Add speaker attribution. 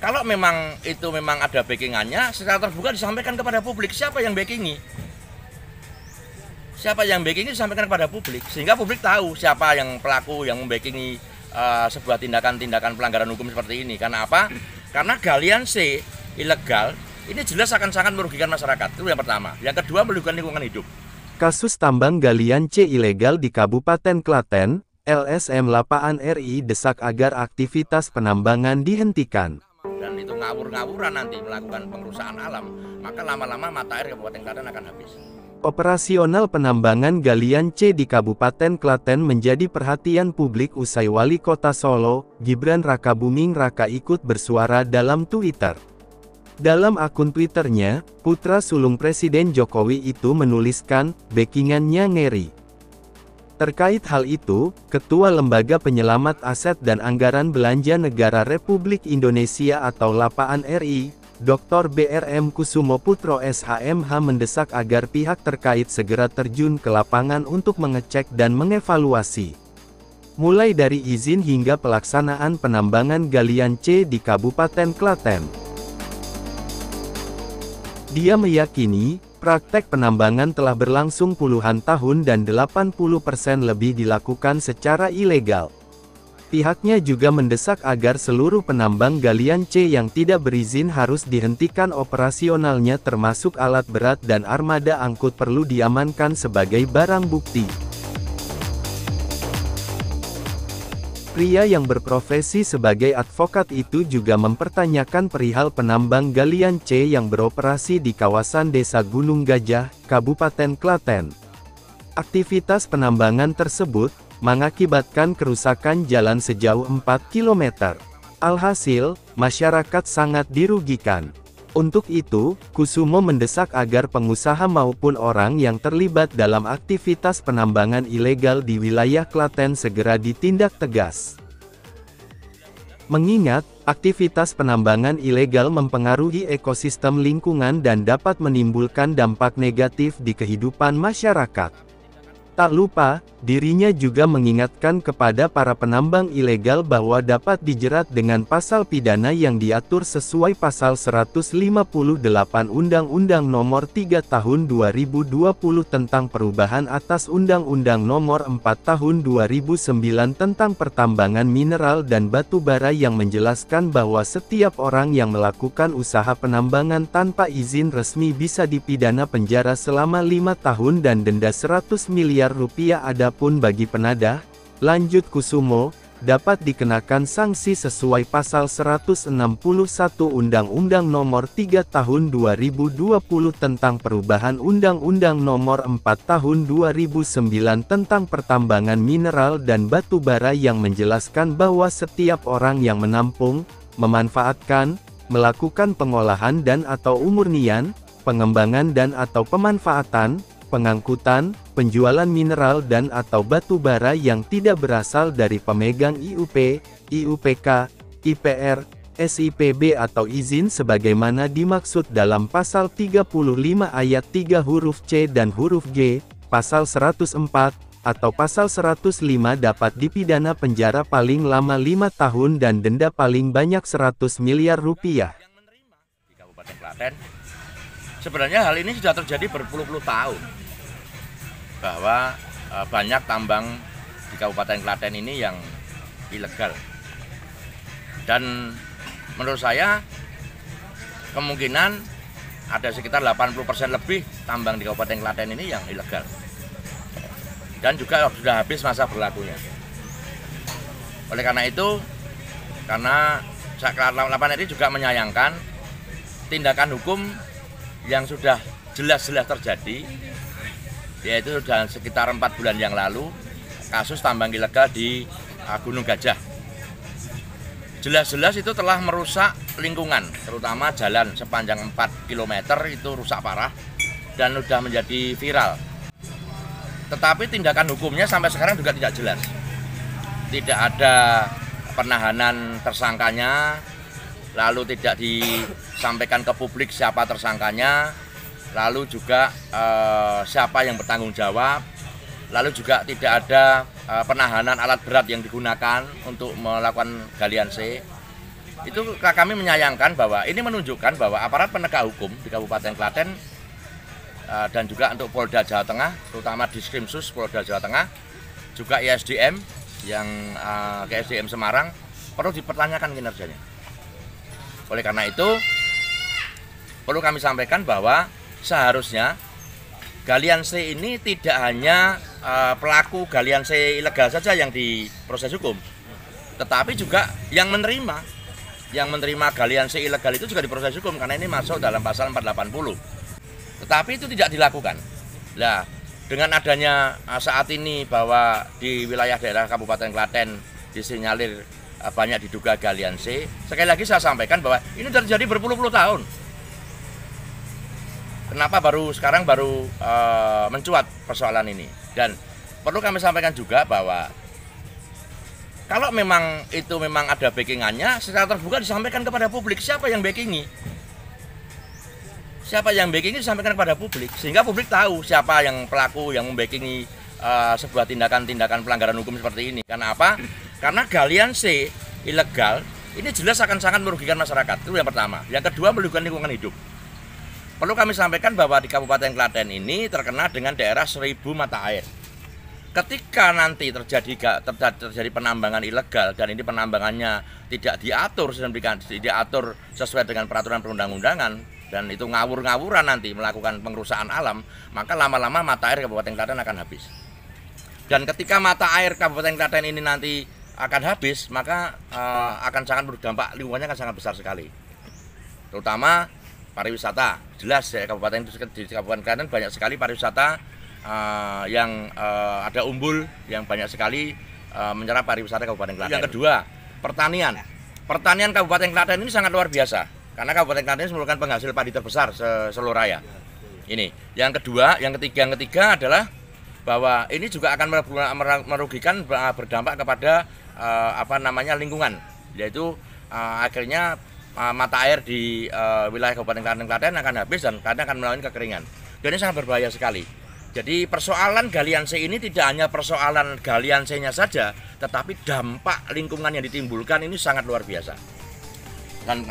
Speaker 1: kalau memang itu memang ada backingannya, secara terbuka disampaikan kepada publik siapa yang backingi. Siapa yang backingi disampaikan kepada publik, sehingga publik tahu siapa yang pelaku yang membackingi sebuah tindakan-tindakan pelanggaran hukum seperti ini. Karena apa? Karena galian C ilegal ini jelas akan sangat merugikan masyarakat. Itu yang pertama. Yang kedua, merugikan lingkungan hidup.
Speaker 2: Kasus tambang galian C ilegal di Kabupaten Klaten, LSM Lapaan RI desak agar aktivitas penambangan dihentikan.
Speaker 1: Dan itu ngawur-ngawuran nanti melakukan pengrusakan alam, maka lama-lama mata air Kabupaten Klaten akan habis.
Speaker 2: Operasional penambangan galian C di Kabupaten Klaten menjadi perhatian publik usai Wali Kota Solo, Gibran Rakabuming Raka ikut bersuara dalam Twitter. Dalam akun Twitternya, putra sulung Presiden Jokowi itu menuliskan, backingannya ngeri. Terkait hal itu, Ketua Lembaga Penyelamat Aset dan Anggaran Belanja Negara Republik Indonesia atau Lapaan RI, Dr. BRM Kusumo Putro SHMH mendesak agar pihak terkait segera terjun ke lapangan untuk mengecek dan mengevaluasi. Mulai dari izin hingga pelaksanaan penambangan galian C di Kabupaten Klaten. Dia meyakini, praktek penambangan telah berlangsung puluhan tahun dan 80% lebih dilakukan secara ilegal. Pihaknya juga mendesak agar seluruh penambang galian C yang tidak berizin harus dihentikan operasionalnya termasuk alat berat dan armada angkut perlu diamankan sebagai barang bukti. Pria yang berprofesi sebagai advokat itu juga mempertanyakan perihal penambang galian C yang beroperasi di kawasan Desa Gunung Gajah, Kabupaten Klaten. Aktivitas penambangan tersebut mengakibatkan kerusakan jalan sejauh 4 km. Alhasil, masyarakat sangat dirugikan. Untuk itu, Kusumo mendesak agar pengusaha maupun orang yang terlibat dalam aktivitas penambangan ilegal di wilayah Klaten segera ditindak tegas. Mengingat, aktivitas penambangan ilegal mempengaruhi ekosistem lingkungan dan dapat menimbulkan dampak negatif di kehidupan masyarakat. Tak lupa, dirinya juga mengingatkan kepada para penambang ilegal bahwa dapat dijerat dengan pasal pidana yang diatur sesuai pasal 158 Undang-Undang Nomor 3 Tahun 2020 tentang perubahan atas Undang-Undang Nomor 4 Tahun 2009 tentang pertambangan mineral dan batu bara yang menjelaskan bahwa setiap orang yang melakukan usaha penambangan tanpa izin resmi bisa dipidana penjara selama 5 tahun dan denda 100 miliar rupiah. Adapun bagi penadah, lanjut Kusumo, dapat dikenakan sanksi sesuai pasal 161 Undang-Undang Nomor 3 Tahun 2020 tentang perubahan Undang-Undang Nomor 4 Tahun 2009 tentang pertambangan mineral dan batu bara yang menjelaskan bahwa setiap orang yang menampung, memanfaatkan, melakukan pengolahan dan atau umurnian, pengembangan dan atau pemanfaatan, pengangkutan, penjualan mineral dan atau batu bara yang tidak berasal dari pemegang IUP, IUPK, IPR, SIPB atau izin sebagaimana dimaksud dalam pasal 35 ayat 3 huruf C dan huruf G, pasal 104, atau pasal 105 dapat dipidana penjara paling lama 5 tahun dan denda paling banyak 100 miliar rupiah.
Speaker 1: Di Kabupaten Klaten, sebenarnya hal ini sudah terjadi berpuluh-puluh tahun, bahwa banyak tambang di Kabupaten Klaten ini yang ilegal. Dan menurut saya, kemungkinan ada sekitar 80% lebih tambang di Kabupaten Klaten ini yang ilegal. Dan juga sudah habis masa berlakunya. Oleh karena itu, karena Lapaan RI juga menyayangkan tindakan hukum yang sudah jelas-jelas terjadi, yaitu sudah sekitar 4 bulan yang lalu, kasus tambang ilegal di Gunung Gajah. Jelas-jelas itu telah merusak lingkungan, terutama jalan sepanjang 4 km itu rusak parah dan sudah menjadi viral. Tetapi tindakan hukumnya sampai sekarang juga tidak jelas. Tidak ada penahanan tersangkanya, lalu tidak disampaikan ke publik siapa tersangkanya, lalu juga siapa yang bertanggung jawab, lalu juga tidak ada penahanan alat berat yang digunakan untuk melakukan galian C. itu kami menyayangkan bahwa ini menunjukkan bahwa aparat penegak hukum di Kabupaten Klaten dan juga untuk Polda Jawa Tengah, terutama Diskrimsus Polda Jawa Tengah, juga ISDM yang ke SDM Semarang perlu dipertanyakan kinerjanya. Oleh karena itu perlu kami sampaikan bahwa seharusnya galian C ini tidak hanya pelaku galian C ilegal saja yang diproses hukum, tetapi juga yang menerima galian C ilegal itu juga diproses hukum karena ini masuk dalam pasal 480. Tetapi itu tidak dilakukan. Nah, dengan adanya saat ini bahwa di wilayah daerah Kabupaten Klaten disinyalir banyak diduga galian C, sekali lagi saya sampaikan bahwa ini terjadi berpuluh-puluh tahun. Kenapa sekarang baru mencuat persoalan ini? Dan perlu kami sampaikan juga bahwa kalau memang itu memang ada backingannya, secara terbuka disampaikan kepada publik siapa yang backingi. Siapa yang backingi disampaikan kepada publik, sehingga publik tahu siapa yang pelaku yang membackingi sebuah tindakan-tindakan pelanggaran hukum seperti ini. Karena apa? Karena galian C ilegal ini jelas akan sangat merugikan masyarakat. Itu yang pertama. Yang kedua, merugikan lingkungan hidup. Perlu kami sampaikan bahwa di Kabupaten Klaten ini terkenal dengan daerah 1000 mata air. Ketika nanti terjadi penambangan ilegal dan ini penambangannya tidak diatur sesuai dengan peraturan perundang-undangan dan itu ngawur-ngawuran nanti melakukan pengerusakan alam, maka lama-lama mata air Kabupaten Klaten akan habis. Dan ketika mata air Kabupaten Klaten ini nanti akan habis, maka akan sangat berdampak, lingkungannya akan sangat besar sekali. Terutama pariwisata. Jelas ya, di Kabupaten Klaten banyak sekali pariwisata yang ada umbul yang banyak sekali menyerap pariwisata Kabupaten Klaten. Yang kedua, pertanian. Pertanian Kabupaten Klaten ini sangat luar biasa. Karena Kabupaten Klaten ini merupakan penghasil padi terbesar seluruh raya. Ini. Yang kedua, yang ketiga adalah bahwa ini juga akan merugikan, berdampak kepada lingkungan, yaitu akhirnya mata air di wilayah Kabupaten Klaten akan habis dan Klaten akan mengalami kekeringan. Dan ini sangat berbahaya sekali. Jadi persoalan galian C ini tidak hanya persoalan galian C-nya saja, tetapi dampak lingkungan yang ditimbulkan ini sangat luar biasa. Dan